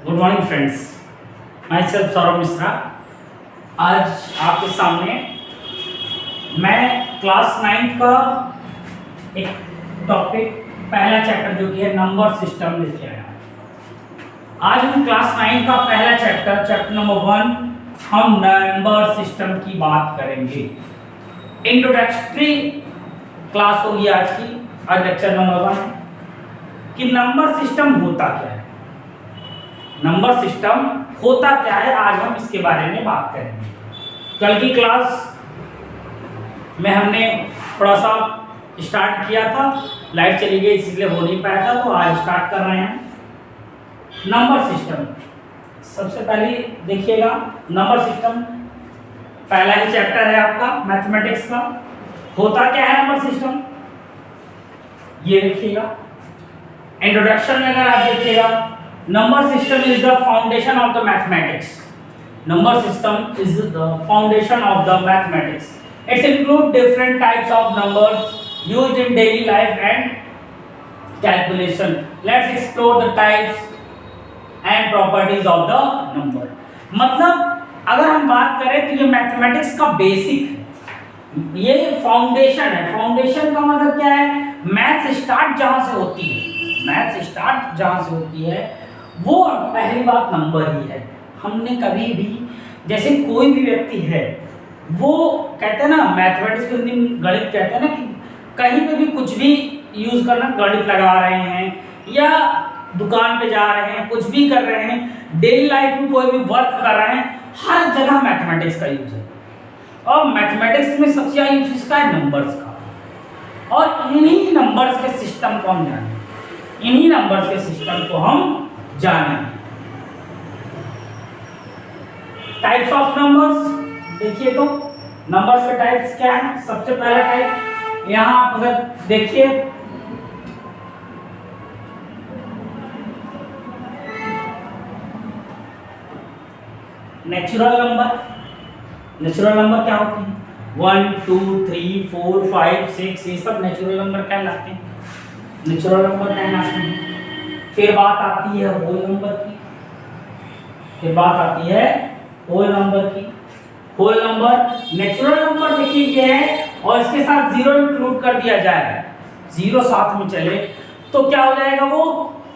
Good morning friends, my self Saurabh Mishra. आज आपके सामने मैं क्लास 9 का एक टॉपिक पहला चैप्टर जो कि है नंबर सिस्टम लेके आया। आज हम क्लास 9 का पहला चैप्टर नंबर 1 हम नंबर सिस्टम की बात करेंगे। इंट्रोडक्टरी क्लास होगी आज की। आज लेक्चर नंबर 1 कि नंबर सिस्टम होता क्या है। नंबर सिस्टम होता क्या है, आज हम इसके बारे में बात करेंगे। कल की क्लास में हमने थोड़ा सा स्टार्ट किया था, लाइट चली गई इसलिए हो नहीं पाया था, तो आज स्टार्ट कर रहे हैं। नंबर सिस्टम सबसे पहले देखिएगा। नंबर सिस्टम पहला ही चैप्टर है आपका मैथमेटिक्स का। होता क्या है नंबर सिस्टम, ये देखिएगा। इंट्रोडक्शन में अगर आप देखिएगा, number system is the foundation of the mathematics. Number system is the foundation of the mathematics. It includes different types of numbers used in daily life and calculation. Let's explore the types and properties of the number. मतलब अगर हम बात करें तो ये mathematics का basic है, ये फाउंडेशन है। फाउंडेशन का मतलब क्या है, मैथ स्टार्ट जहां से होती है, मैथ स्टार्ट जहां से होती है वो पहली बात नंबर ही है। हमने कभी भी, जैसे कोई भी व्यक्ति है, वो कहते हैं ना, मैथमेटिक्स के हिंदी में गणित कहते हैं ना, कि कहीं पे भी कुछ भी यूज करना, गणित लगा रहे हैं या दुकान पे जा रहे हैं, कुछ भी कर रहे हैं, डेली लाइफ में कोई भी वर्क कर रहे हैं, हर जगह मैथमेटिक्स का यूज है। और मैथमेटिक्स में सबसे ज़्यादा यूज इसका है नंबर्स का। और इन्हीं नंबर्स के सिस्टम को हम जाने, इन्हीं नंबर्स के सिस्टम को हम जाने। टाइप्स ऑफ नंबर्स देखिए, तो नंबर्स के टाइप्स क्या है। सबसे पहला टाइप यहां आप अगर देखिए, नेचुरल नंबर। नेचुरल नंबर क्या होते हैं, 1 2 3 4 5 6, ये सब नेचुरल नंबर कहलाते हैं। नेचुरल नंबर कहलाते हैं। फिर बात आती है होल नंबर की, फिर बात आती है होल नंबर की। होल नंबर, नेचुरल नंबर देखिए ये है, और इसके साथ जीरो इंक्लूड कर दिया जाए, जीरो साथ में चले तो क्या हो जाएगा, वो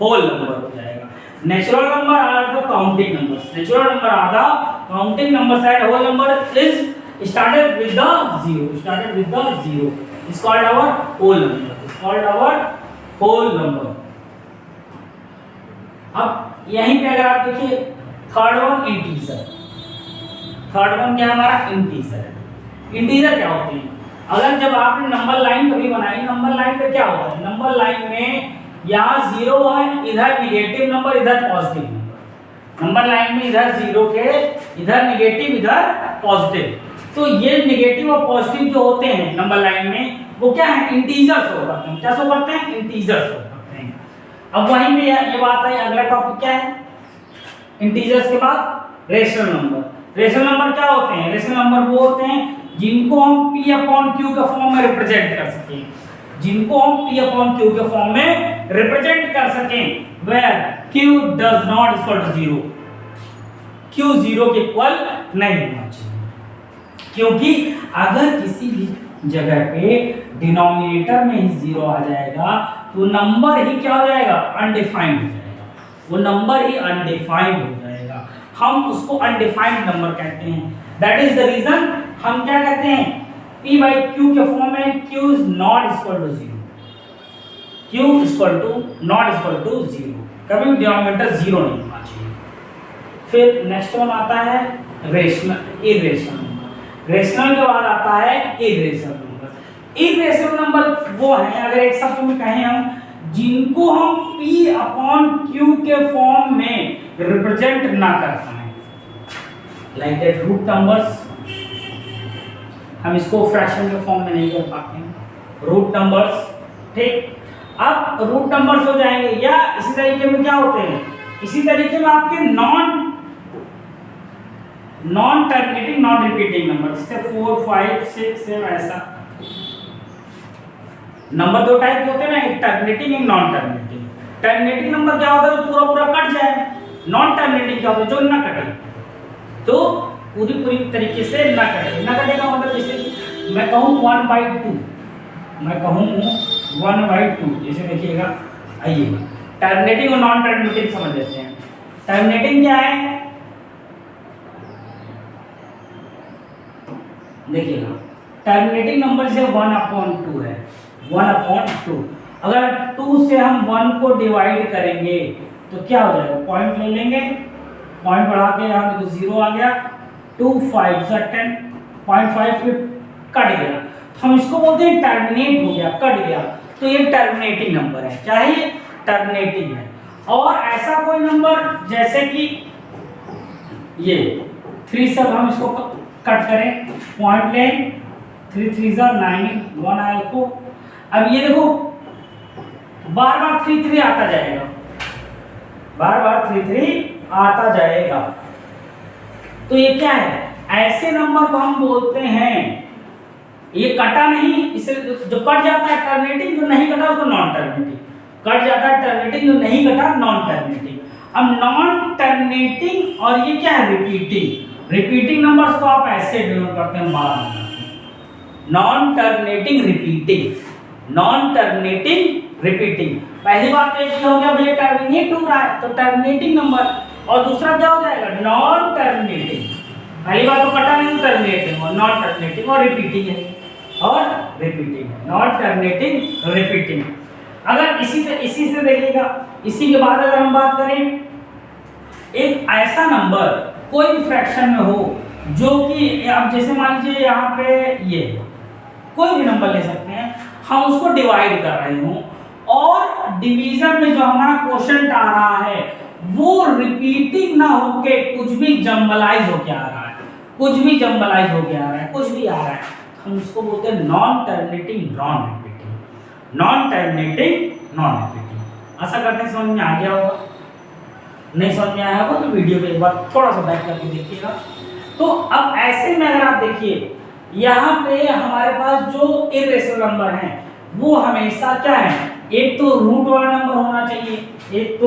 होल नंबर हो जाएगा। Natural number are the counting numbers, natural number are the counting numbers and whole number is started with the zero, started with the zero, is called our whole number, is called our whole number. अब यहीं पे अगर आप देखिए, third one integer. Third one क्या हमारा, integer है। Integer क्या होते हैं, अगर जब आपने नंबर लाइन कभी बनाई, नंबर लाइन पे क्या होता है, नंबर लाइन में यहाँ जीरो है, इधर निगेटिव नंबर, इधर पॉजिटिव नंबर। नंबर लाइन में इधर जीरो के, इधर निगेटिव, इधर पॉजिटिव। तो ये निगेटिव और पॉजिटिव जो होते हैं नंबर लाइन में, वो क्या है, इंटीजर्स शो करते हैं। क्या शो करते हैं, इंटीजर्स शो करते हैं। अब वहीं में ये बात है, अगला टॉपिक क्या है, इंटीजर्स के बाद रेशनल नंबर। रेशनल नंबर क्या होते हैं, रेशनल नंबर वो होते हैं जिनको हम p अपॉन q के फॉर्म में रिप्रेजेंट कर सकें, जिनको हम p अपॉन q के फॉर्म में रिप्रेजेंट कर सकें, where q does not equal to zero, q zero के इक्वल नहीं होना चाहिए। क्योंकि अगर किसी भी जगह पे डिनोमिनेटर में ही जीरो आ जाएगा तो नंबर ही क्या हो जाएगा, अनडिफाइंड हो जाएगा, वो नंबर ही अनडिफाइंड हो जाएगा। हम उसको अनडिफाइंड नंबर कहते हैं। दैट इज द रीजन हम क्या कहते हैं, p बाई q के फॉर्म में q is not equal to zero, q equal to not equal to zero, कभी भी डिनोमिनेटर जीरो नहीं होना चाहिए। फिर नेक्स्ट वन आता है रेशनल, इरेशनल नंबर। रेशनल के बाद आता है इरेशनल नंबर। इरेशनल नंबर वो है, अगर एक शब्द में कहें हम, जिनको हम p अपॉन q के फॉर्म में रिप्रेजेंट ना कर पाए, लाइक दैट रूट नंबर्स, हम इसको फ्रैक्शन के फॉर्म में नहीं कर पाते हैं, रूट नंबर्स। ठीक, अब रूट नंबर्स हो जाएंगे, या इसी तरीके में क्या होते हैं, इसी तरीके में आपके non terminating non repeating number, जैसे 4 5 6 7 ऐसा। नंबर दो टाइप के होते हैं ना, एक टर्मिनेटिंग, एक नॉन टर्मिनेटिंग। टर्मिनेटिंग नंबर क्या होता है, जो पूरा पूरा कट जाए, नॉन टर्मिनेटिंग क्या होता है, जो न कटे, तो पूरी तरीके से न कटे। न कटे का मतलब जैसे मैं कहूँ 1/2, मैं कहूँ 1/2, जैसे देखिएगा, आइए टर्मिनेटिंग और नॉन टर्मिनेटिंग समझ लेते हैं। टर्मिनेटिंग क्या है, देखिएगा टर्मिनेटिंग नंबर से 1/2 है, 1/2। अगर 2 से हम 1 को डिवाइड करेंगे तो क्या हो जाएगा, पॉइंट ले लेंगे, पॉइंट बढ़ा के यहाँ देखो 0 आ गया, 2 5 सा 10, 0.5 फिर कट गया, तो हम इसको बोलते हैं टर्मिनेट हो गया, कट गया, तो ये टर्मिनेटिंग नंबर है। क्या है ये, टर्मिनेटिंग है। और ऐसा कोई नंबर जैसे कि ये 3 से हम इसको कट करें, पॉइंट लें, 3 3 जा 9, 1 आया को, अब ये देखो बार बार 3 3 आता जाएगा, बार बार 3 3 आता जाएगा, तो ये क्या है, ऐसे नंबर को हम बोलते हैं, ये कटा नहीं, इसे जो कट जाता है टर्मिनेटिंग, जो नहीं कटा उसको नॉन टर्मिनेटिंग, कट जाता है टर्मिनेटिंग, जो नहीं कटा नॉन टर्मिनेटिंग। अब नॉन टर्मिनेटिंग और ये क्या है, रिपीटिंग। रिपीटिंग नंबर्स को आप ऐसे डिनोट करते हैं बाद, non terminating repeating, non terminating repeating. पहली बात तो ये हो गया भैया टर्मिनेट हो रहा है तो टर्मिनेटिंग नंबर, और दूसरा क्या हो जाएगा, नॉन टर्मिनेटिंग। पहली बात तो कटा नहीं, टर्मिनेटिंग और नॉन टर्मिनेटिंग और रिपीटिंग है, और रिपीटिंग है, नॉन टर्मिनेटिंग रिपीटिंग। अगर इसी से देखिएगा, इसी के बाद अगर हम बात करें, एक ऐसा नंबर कोई भी फ्रैक्शन में हो जो कि आप जैसे मान लीजिए यहाँ पे ये कोई भी नंबर ले सकते हैं, हम उसको डिवाइड कर रहे हो और डिवीजन में जो हमारा क्वोशंट आ रहा है वो रिपीटिंग ना होके कुछ भी जंबलाइज होके आ रहा है, कुछ भी जंबलाइज होके आ रहा है, कुछ भी आ रहा है, हम उसको बोलते हैं non terminating non repeating, non terminating non repeating. आशा करते हैं समझ में आ गया होगा, नहीं समझ में आया होगा तो वीडियो को एक बार थोड़ा सा बैक करके देखिएगा। तो अब ऐसे में अगर आप देखिए यहाँ पे हमारे पास जो इर्रेशनल नंबर हैं वो हमेशा क्या है, एक तो रूट वाला नंबर होना चाहिए, एक तो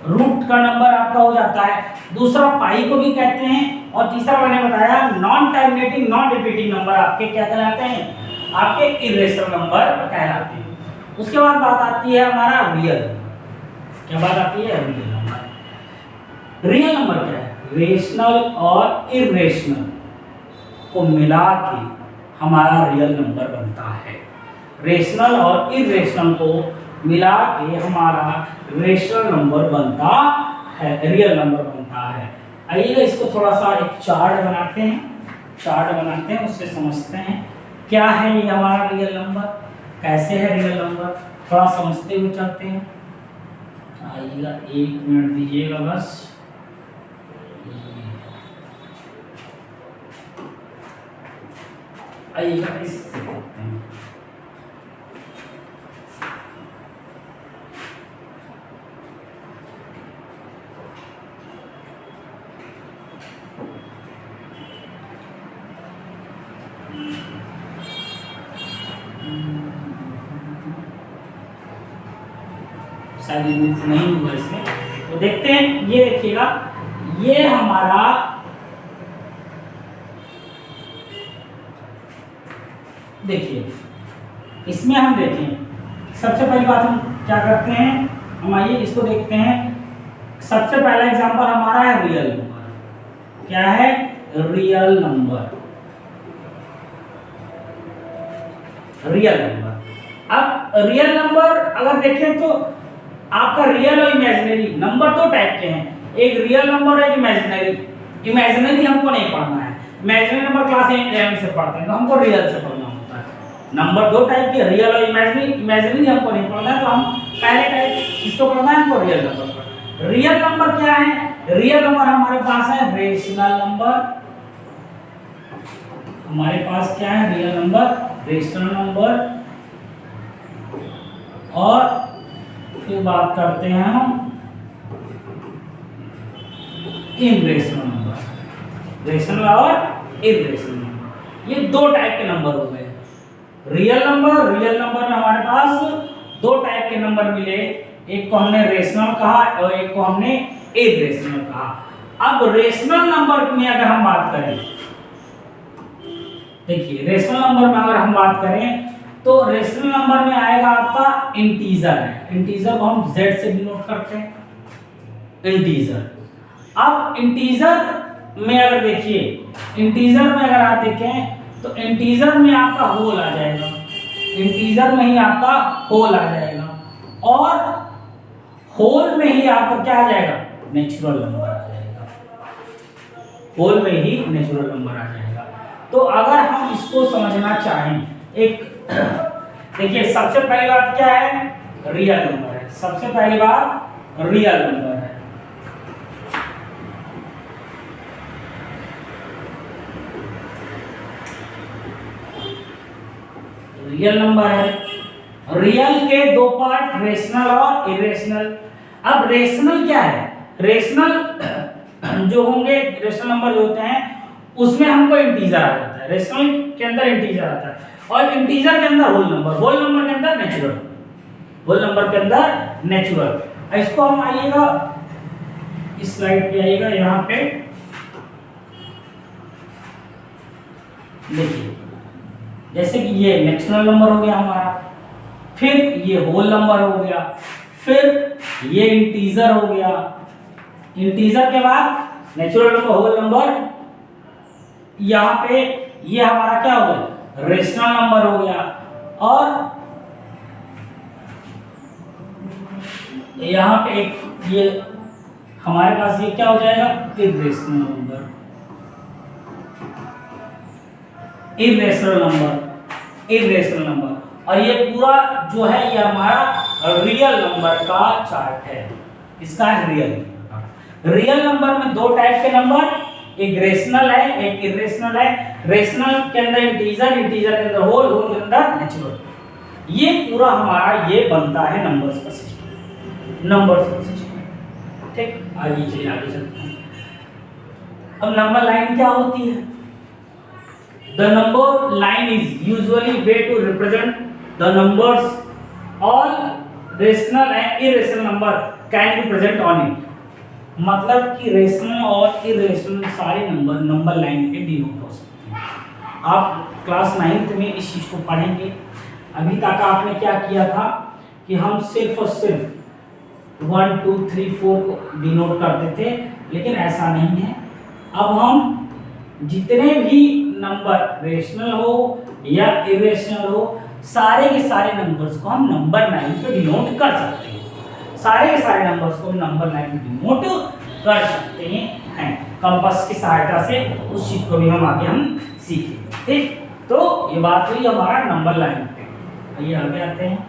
रूट का नंबर आपका हो जाता है, दूसरा पाई को भी कहते हैं, और तीसरा मैंने बताया non terminating non repeating number आपके क्या कहलाते हैं, आपके इर्रेशनल नंबर कहलाते हैं। उसके बाद बात आती है हमारा रियल, क्या बात आती है, रियल नंबर। रियल नंबर क्या है, रेशनल और इर्रेशनल को मिला के हमारा रियल नंबर बनता है, रेशनल और इर्रेशनल को मिला के हमारा रेशनल नंबर बनता है, रियल नंबर बनता है। आइए इसको थोड़ा सा एक चार्ट बनाते हैं, चार्ट बनाते हैं, उससे समझते हैं क्या है ये हमारा रियल नंबर, कैसे है रियल नंबर, थोड़ा समझते हुए चलते हैं। आइएगा 1 मिनट दीजिएगा बस। आइएगा इससे करते हैं, शायद मूव नहीं हुआ इसमें, तो देखते हैं। ये देखिएगा, ये हमारा देखिए, इसमें हम देखें सबसे पहली बात हम क्या करते हैं, हम आइए इसको देखते हैं। सबसे पहला एग्जांपल हमारा है रियल नंबर। क्या है, रियल नंबर, रियल नंबर। अब रियल नंबर अगर देखें तो आपका रियल और इमेजिनरी नंबर दो टाइप के हैं, एक रियल नंबर और एक इमेजिनरी। इमेजिनरी हमको नहीं पढ़ना है, इमेजिनरी नंबर क्लास 11 से पढ़ते हैं, तो हमको रियल से पढ़ना होता है। नंबर दो टाइप के, रियल और इमेजिनरी। इमेजिनरी हमको नहीं पढ़ना है, तो हम पहले टाइप इसको पढ़ना है, हमको रियल नंबर पढ़ना। रियल नंबर क्या है, रियल नंबर हमारे पास है रेशनल नंबर, हमारे पास क्या है, रियल नंबर, रेशनल नंबर। और फिर बात करते हैं हम इनरेशनल नंबर, रेशनल और इनरेशनल नंबर। ये दो टाइप के नंबर हो गए। रियल नंबर, रियल नंबर में हमारे पास दो टाइप के नंबर मिले, एक को हमने रेशनल कहा और एक को हमने इरेशनल कहा। अब रेशनल नंबर में अगर हम बात करें, देखिए रेशनल नंबर में अगर हम बात करें तो रेशनल नंबर में आएगा आपका इंटीजर है, इंटीजर को हम z से डिनोट करते हैं, इंटीजर। अब इंटीजर में अगर देखिए, इंटीजर में अगर आप देखें तो इंटीजर में आपका होल आ जाएगा, इंटीजर में ही आपका होल आ जाएगा, और होल में ही आपका क्या आ जाएगा, नेचुरल नंबर आ जाएगा, होल में ही नेचुरल नंबर आ जाएगा। तो अगर हम इसको समझना चाहें, एक देखिए सबसे पहली बात क्या है, रियल नंबर है, सबसे पहली बात रियल नंबर है। रियल नंबर है। रियल के दो पार्ट, रेशनल और इरेशनल। अब रेशनल क्या है, रेशनल जो होंगे, रेशनल नंबर जो होते हैं उसमें हमको इंटीजर आ जाता है, रेशनल के अंदर इंटीजर आता है, और इंटीजर के अंदर होल नंबर, होल नंबर के अंदर नेचुरल, होल नंबर के अंदर नेचुरल। इसको हम आइएगा इस स्लाइड पे, आइएगा यहाँ पे देखिए, जैसे कि ये नेचुरल नंबर हो गया हमारा, फिर ये होल नंबर हो गया, फिर ये इंटीजर हो गया, इंटीजर के बाद नेचुरल नंबर, होल नंबर, यहाँ पे ये हमारा क्या हो गया, रेशनल नंबर हो गया, और यहाँ पे एक ये हमारे पास ये क्या हो जाएगा, irrational number, irrational number, irrational number. और ये पूरा जो है ये हमारा रियल नंबर का चार्ट है, इसका है रियल। रियल नंबर में दो टाइप के नंबर, एक रेशनल है, एक इरेशनल है। रेशनल के अंदर इंटीजर, इंटीजर के अंदर होल, होल के अंदर नेचुरल। ये पूरा हमारा ये बनता है नंबर्स का सिस्टम, नंबर्स का सिस्टम। ठीक, आगे चलिए, आगे चलते हैं। अब नंबर लाइन क्या होती है? The number line is usually way to represent the numbers. All rational and irrational number can be present on it. मतलब कि रेशनल और इरेशनल सारे नंबर नंबर लाइन पे डिनोट हो सकते हैं। आप क्लास 9th में इस चीज़ को पढ़ेंगे। अभी तक आपने क्या किया था कि हम सिर्फ और सिर्फ 1 2 3 4 को डिनोट करते थे, लेकिन ऐसा नहीं है। अब हम जितने भी नंबर रेशनल हो या इरेशनल हो, सारे के सारे नंबर्स को हम नंबर लाइन पे डिनोट कर सकते हैं, सारे के सारे नंबर्स को नंबर लाइन पे डिनोट कर सकते हैं कंपास की सहायता से। उस चीज को भी हम आगे हम सीखेंगे। ठीक, तो ये बात हुई हमारा नंबर लाइन पे। आइए आगे आते हैं,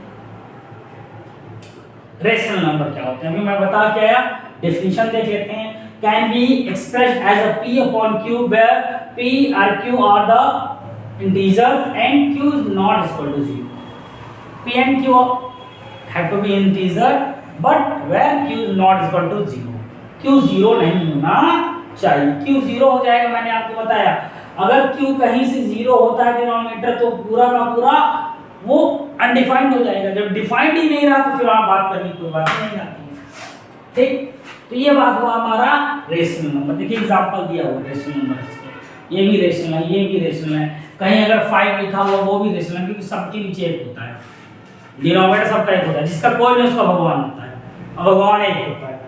रेशनल नंबर क्या होते हैं, अभी मैं बता के आया, डेफिनेशन देख लेते हैं। Can be expressed as a p upon q, where p or q are the integers and q is not equal to 0. P and q have to be integer, but where q is not equal to 0. q 0 नहीं होना चाहिए। q 0 हो जाएगा, मैंने आपको बताया, अगर q कहीं से 0 होता है डिनोमिनेटर, तो पूरा का पूरा वो अनडिफाइंड हो जाएगा। जब डिफाइंड ही नहीं रहा तो फिर आप बात करने की कोई बात नहीं आती है। ठीक, तो ये बात हुआ हमारा रेशनल नंबर। देखिए एग्जांपल दिया हुआ रेशनल नंबर, ये भी रेशनल है, ये भी रेशनल है, कहीं अगर 5 लिखा हुआ वो भी रेशनल है, क्योंकि सबके नीचे एक होता है, डिनोमिनेटर सबका एक होता है, जिसका कोई नहीं उसका भगवान होता है, और भगवान एक होता है।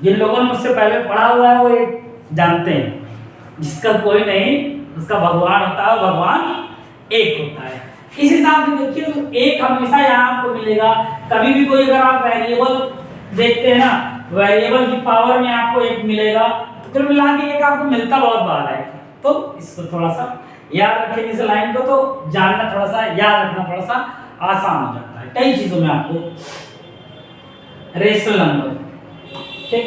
जिन लोगों ने मुझसे पहले पढ़ा हुआ है वो एक जानते हैं, जिसका कोई नहीं उसका भगवान होता है, भगवान एक होता है। इस हिसाब से देखिए तो एक हमेशा यहाँ आपको मिलेगा। कभी भी कोई अगर आप वेरिएबल देखते हैं ना, वेरिएबल की पावर में आपको एक मिलेगा, तो कुल मिला के एक आपको मिलता बहुत बार है। तो इसको थोड़ा सा याद रखें, इस लाइन को तो जानना थोड़ा सा, याद रखना थोड़ा सा आसान हो जाता है कई चीजों में आपको। रेशनल नंबर, ठीक,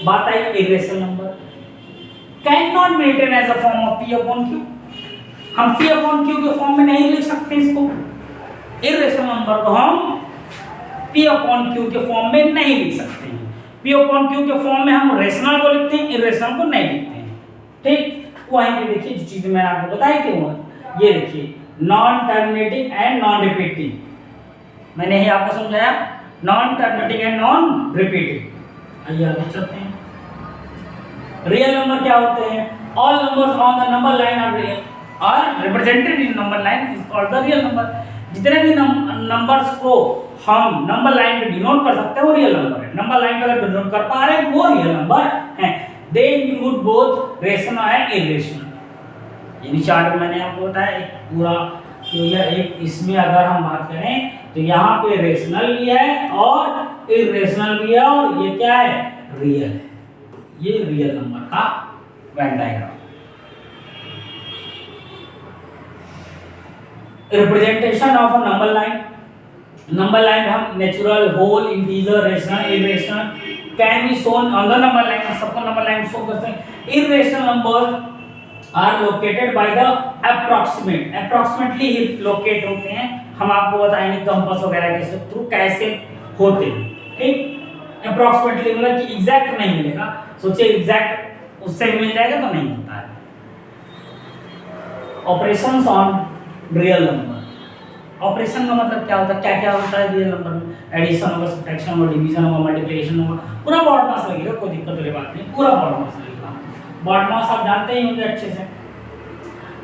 बात आई irrational number. Can not be written as a form of p upon q। हम p अपॉन q के फॉर्म में नहीं लिख सकते इसको। इरेशनल नंबर को हम p अपॉन q के फॉर्म में नहीं लिख सकते हैं। p अपॉन q के फॉर्म में हम रेशनल को लिखते हैं, इरेशनल को नहीं लिखते हैं। ठीक, वहीं पे देखिए जो चीज मैंने आपको बताई थी वो ये देखिए, non terminating and non repeating. मैंने ही आपको समझाया, non terminating and non repeating. आइए आगे चलते हैं। रियल नंबर क्या होते हैं? All numbers on the number line are real, are represented in number line is called the real number. जितने भी नंबर्स को हम नंबर लाइन पे डिनोट कर सकते हैं वो रियल नंबर है। नंबर लाइन पे अगर डिनोट कर पा रहे हैं वो रियल नंबर है। They include both rational and irrational. ये भी चार्ट मैंने आपको बताया एक पूरा, तो यह एक इसमें अगर हम बात करें तो यहाँ पे रेशनल भी है और इरेशनल भी है, और ये क्या है? रियल है। ये रियल नंबर का Venn diagram. Representation of a number line. Number line हम natural, whole, integer, rational, irrational can be shown on the number line. सबको नंबर लाइन शो करते हैं। Irrational number are located by the approximate, approximately ही locate होते हैं। हम आपको बताएंगे कंपास वगैरह के थ्रू कैसे होते हैं। ठीक, अप्रॉक्सीमेटली मतलब कि एग्जैक्ट नहीं मिलेगा। सोचिए एग्जैक्ट उससे मिल जाएगा तो नहीं होता है। Operations on real number. Operation का मतलब क्या होता है? क्या क्या होता है रियल नंबर में? एडिशन होगा, सब्ट्रैक्शन होगा, डिवीजन होगा, मल्टीप्लिकेशन होगा। पूरा बॉड मास लगेगा, कोई दिक्कत वाली बात नहीं, पूरा बॉड मास लगेगा। बॉड मास आप जानते ही होंगे अच्छे से।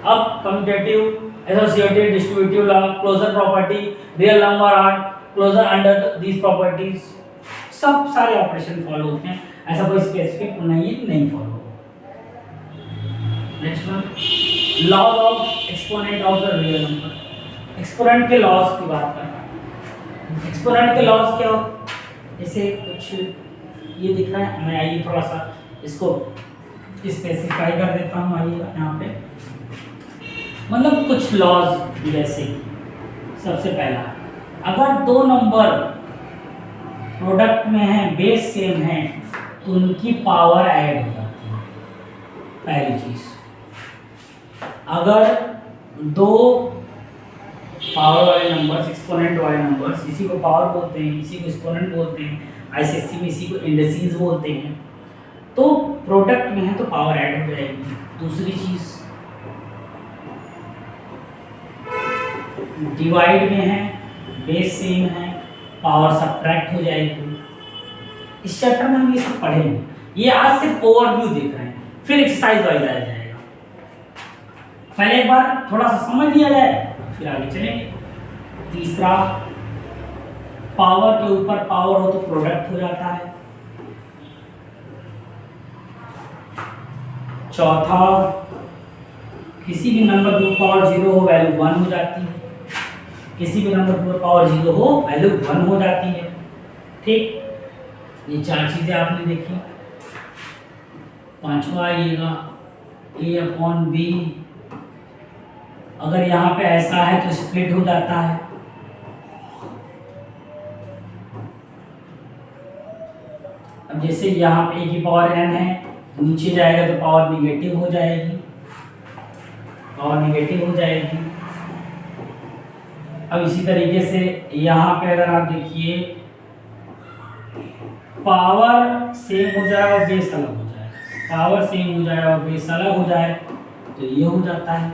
अब commutative, associated, distributive law, closure property, real number are closure under these properties, सब सारे ऑपरेशन फॉलो होते हैं। ऐसा कोई स्पेसिफिक नहीं follow. Next one, laws of exponent of the real number. Exponent के लॉज की बात करना है। एक्सपोनेंट के लॉज क्या हो? जैसे कुछ ये दिख रहा है, मैं आइए थोड़ा सा इसको स्पेसिफाई कर देता हूँ। आइए यहाँ पे मतलब कुछ लॉज, जैसे सबसे पहला, अगर दो नंबर प्रोडक्ट में है, बेस सेम है, तो उनकी पावर ऐड हो जाती है। पहली चीज, अगर दो पावर वाले नंबर्स, एक्सपोनेंट वाले नंबर्स, इसी को पावर बोलते हैं, इसी को एक्सपोनेंट बोलते हैं, आईसीएससी में इसी को इंडिसेस बोलते हैं, तो प्रोडक्ट में है तो पावर ऐड हो जाएगी। दूसरी चीज, डिवाइड में है, बेस सेम है, पावर सब्ट्रैक्ट हो जाएगी। इस चैप्टर में हम ये सब पढ़ेंगे। ये आज सिर्फ ओवरव्यू देख रहे हैं, फिर एक्सरसाइज वाइज आया जाएगा। पहले एक बार थोड़ा सा समझ लिया जाए, फिर आगे चलेंगे। तीसरा, पावर के ऊपर पावर हो तो प्रोडक्ट हो जाता है। चौथा, किसी भी नंबर की पावर 0 हो वैल्यू 1 हो जाती है। किसी भी नंबर की पावर 0 हो वैल्यू 1 हो जाती है। ठीक, ये चार चीजें आपने देखी। पांचवा आइएगा, A/B, अगर यहाँ पे ऐसा है तो स्प्लिट हो जाता है। अब जैसे यहाँ पे A की पावर n है, नीचे जाएगा तो पावर निगेटिव हो जाएगी, पावर निगेटिव हो जाएगी। अब इसी तरीके से यहाँ पे अगर आप देखिए, पावर सेम हो जाए और बेस अलग हो जाए, पावर सेम हो जाए और बेस अलग हो जाए तो ये हो जाता है।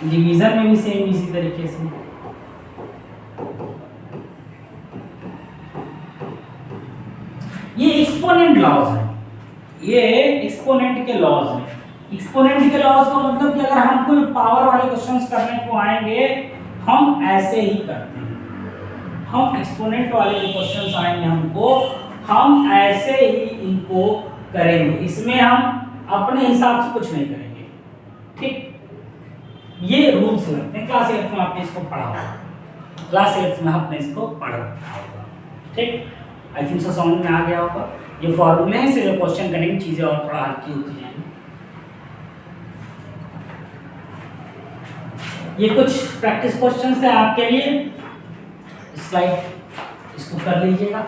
डिवीजन में भी सेम इसी तरीके से। ये एक्सपोनेंट लॉज है, ये एक्सपोनेंट के लॉज है। एक्सपोनेंट के लॉज का मतलब कि अगर हम कोई पावर वाले क्वेश्चंस करने को आएंगे, हम ऐसे ही करते हैं। हम एक्सपोनेंट वाले जो क्वेश्चंस आएंगे हमको, हम ऐसे ही इनको करेंगे। इसमें हम अपने हिसाब से कुछ नहीं करेंगे। ठीक, ये रूल्स लगते हैं। क्लास 8 में आपने इसको पढ़ा होगा, क्लास 8 में आपने इसको पढ़ा होगा। ठीक, आई थिंक सो समझ में आ गया होगा। ये फॉर्मूले से जो क्वेश्चन करेंगे, चीजें और थोड़ा हल्की होती जाएंगी। ये कुछ प्रैक्टिस क्वेश्चंस है आपके लिए। स्लाइड इसको कर लीजिएगा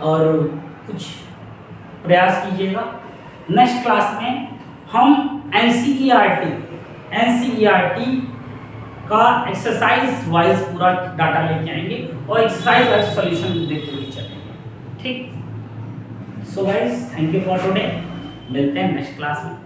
और कुछ प्रयास कीजिएगा। नेक्स्ट क्लास में हम एनसीईआरटी का एक्सरसाइज वाइज पूरा डाटा लेके आएंगे और एक्सरसाइज वाइज सॉल्यूशन देखते हुए चलेंगे। ठीक, so guys, thank you for today. मिलते हैं नेक्स्ट क्लास में।